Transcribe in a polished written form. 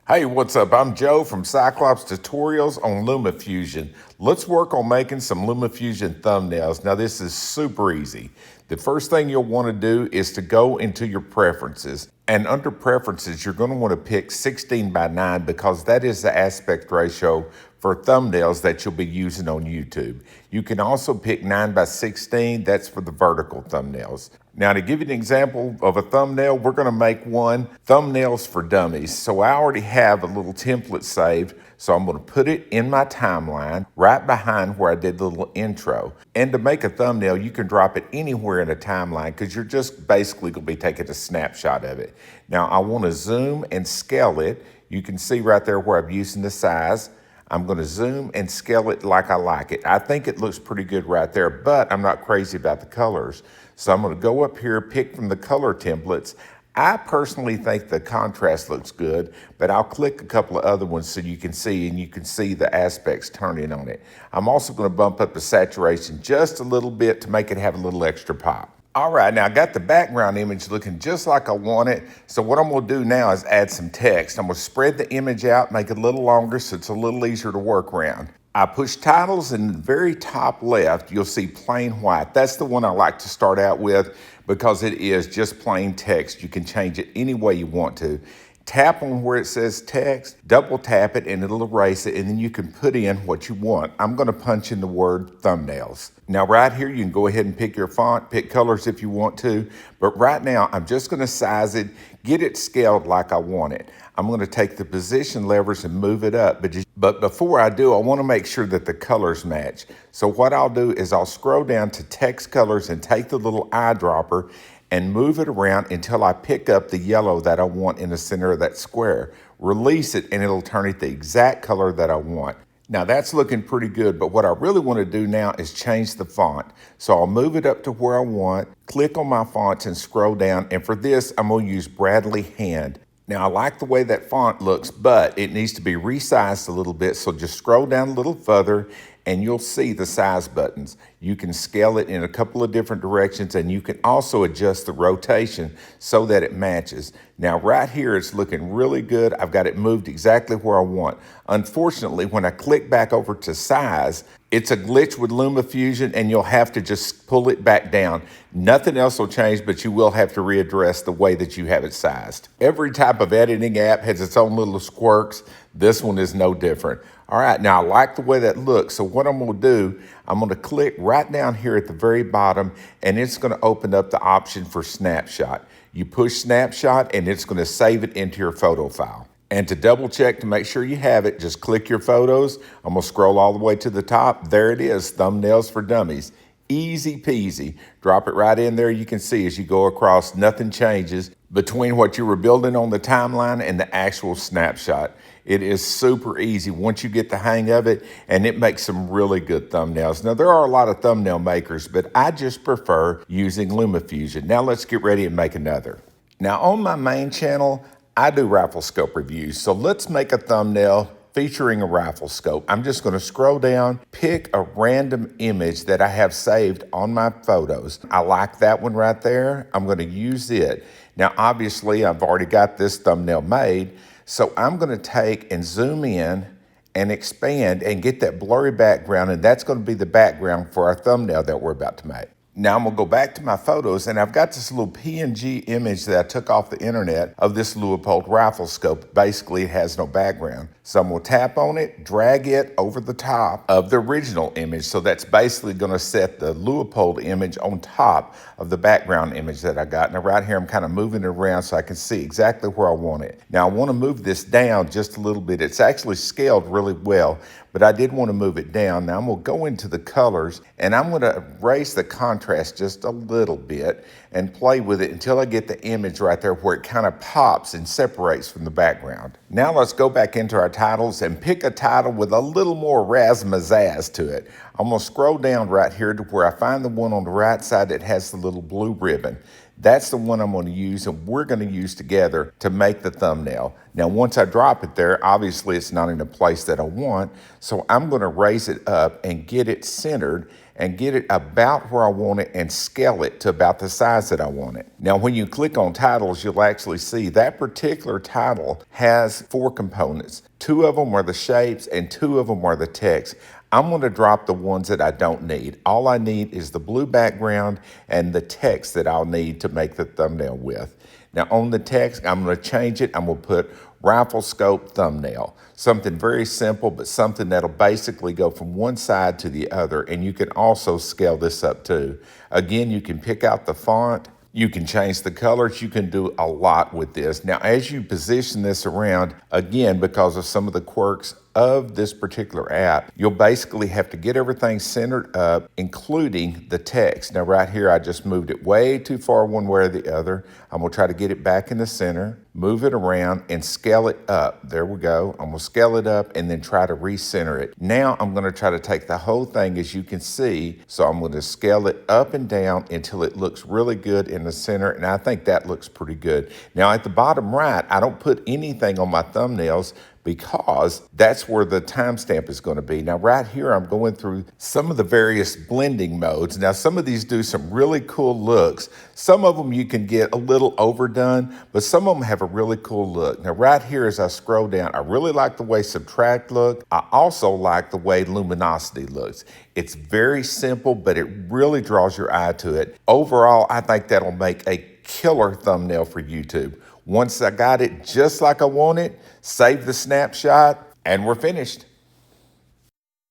Hey, what's up? I'm Joe from Cyclops Tutorials on Lumafusion. Let's work on making some Lumafusion thumbnails. Now this is super easy. The first thing you'll want to do is to go into your preferences. And under preferences, you're going to want to pick 16:9 because that is the aspect ratio for thumbnails that you'll be using on YouTube. You can also pick 9:16, that's for the vertical thumbnails. Now to give you an example of a thumbnail, we're going to make one, thumbnails for dummies. So I already have a little template saved, so I'm going to put it in my timeline right behind where I did the little intro. And to make a thumbnail, you can drop it anywhere in a timeline because you're just basically going to be taking a snapshot of it. Now I want to zoom and scale it. You can see right there where I'm using the size. I'm going to zoom and scale it like I like it. I think it looks pretty good right there, but I'm not crazy about the colors. So I'm going to go up here, pick from the color templates. I personally think the contrast looks good, but I'll click a couple of other ones so you can see, and you can see the aspects turning on it. I'm also going to bump up the saturation just a little bit to make it have a little extra pop. All right, now I got the background image looking just like I want it. So what I'm gonna do now is add some text. I'm gonna spread the image out, make it a little longer so it's a little easier to work around. I push titles in the very top left, you'll see plain white. That's the one I like to start out with because it is just plain text. You can change it any way you want to. Tap on where it says text, double tap it and it'll erase it, and then you can put in what you want. I'm gonna punch in the word thumbnails. Now right here, you can go ahead and pick your font, pick colors if you want to, but right now I'm just gonna size it, get it scaled like I want it. I'm gonna take the position levers and move it up, but before I do, I wanna make sure that the colors match. So what I'll do is I'll scroll down to text colors and take the little eyedropper and move it around until I pick up the yellow that I want in the center of that square. Release it and it'll turn it the exact color that I want. Now that's looking pretty good, but what I really want to do now is change the font. So I'll move it up to where I want, click on my fonts and scroll down, and for this I'm going to use Bradley Hand. Now I like the way that font looks, but it needs to be resized a little bit, so just scroll down a little further and you'll see the size buttons. You can scale it in a couple of different directions, and you can also adjust the rotation so that it matches. Now right here it's looking really good. I've got it moved exactly where I want. Unfortunately, when I click back over to size, it's a glitch with Lumafusion and you'll have to just pull it back down. Nothing else will change, but you will have to readdress the way that you have it sized. Every type of editing app has its own little quirks. This one is no different. All right, now I like the way that looks. So what I'm gonna do, I'm gonna click right down here at the very bottom and it's gonna open up the option for snapshot. You push snapshot and it's gonna save it into your photo file. And to double check to make sure you have it, just click your photos. I'm gonna scroll all the way to the top. There it is, thumbnails for dummies. Easy peasy. Drop it right in there. You can see as you go across, nothing changes between what you were building on the timeline and the actual snapshot. It is super easy once you get the hang of it, and it makes some really good thumbnails. Now, there are a lot of thumbnail makers, but I just prefer using Lumafusion. Now let's get ready and make another. Now on my main channel, I do rifle scope reviews. So let's make a thumbnail featuring a rifle scope. I'm just gonna scroll down, pick a random image that I have saved on my photos. I like that one right there. I'm gonna use it. Now, obviously, I've already got this thumbnail made, so I'm gonna take and zoom in and expand and get that blurry background, and that's gonna be the background for our thumbnail that we're about to make. Now I'm gonna go back to my photos, and I've got this little PNG image that I took off the internet of this Leupold rifle scope. Basically, it has no background. So I'm gonna tap on it, drag it over the top of the original image. So that's basically gonna set the Leupold image on top of the background image that I got. Now right here, I'm kind of moving it around so I can see exactly where I want it. Now I wanna move this down just a little bit. It's actually scaled really well, but I did want to move it down. Now I'm gonna go into the colors and I'm gonna raise the contrast just a little bit and play with it until I get the image right there where it kind of pops and separates from the background. Now let's go back into our titles and pick a title with a little more razzmatazz to it. I'm gonna scroll down right here to where I find the one on the right side that has the little blue ribbon. That's the one I'm gonna use and we're gonna use together to make the thumbnail. Now, once I drop it there, obviously it's not in a place that I want, so I'm gonna raise it up and get it centered and get it about where I want it and scale it to about the size that I want it. Now, when you click on titles, you'll actually see that particular title has 4 components. 2 of them are the shapes and 2 of them are the text. I'm gonna drop the ones that I don't need. All I need is the blue background and the text that I'll need to make the thumbnail with. Now on the text, I'm gonna change it. I'm gonna put rifle scope thumbnail. Something very simple, but something that'll basically go from one side to the other, and you can also scale this up too. Again, you can pick out the font, you can change the colors, you can do a lot with this. Now, as you position this around, again, because of some of the quirks of this particular app, you'll basically have to get everything centered up, including the text. Now, right here, I just moved it way too far one way or the other. I'm gonna try to get it back in the center, move it around, and scale it up. There we go. I'm gonna scale it up and then try to recenter it. Now, I'm gonna try to take the whole thing, as you can see, so I'm gonna scale it up and down until it looks really good in the center, and I think that looks pretty good. Now, at the bottom right, I don't put anything on my thumbnails because that's where the timestamp is going to be. Now, right here, I'm going through some of the various blending modes. Now, some of these do some really cool looks. Some of them you can get a little overdone, but some of them have a really cool look. Now, right here, as I scroll down, I really like the way Subtract look. I also like the way Luminosity looks. It's very simple, but it really draws your eye to it. Overall, I think that'll make a killer thumbnail for YouTube. Once I got it just like I want it, save the snapshot, and we're finished.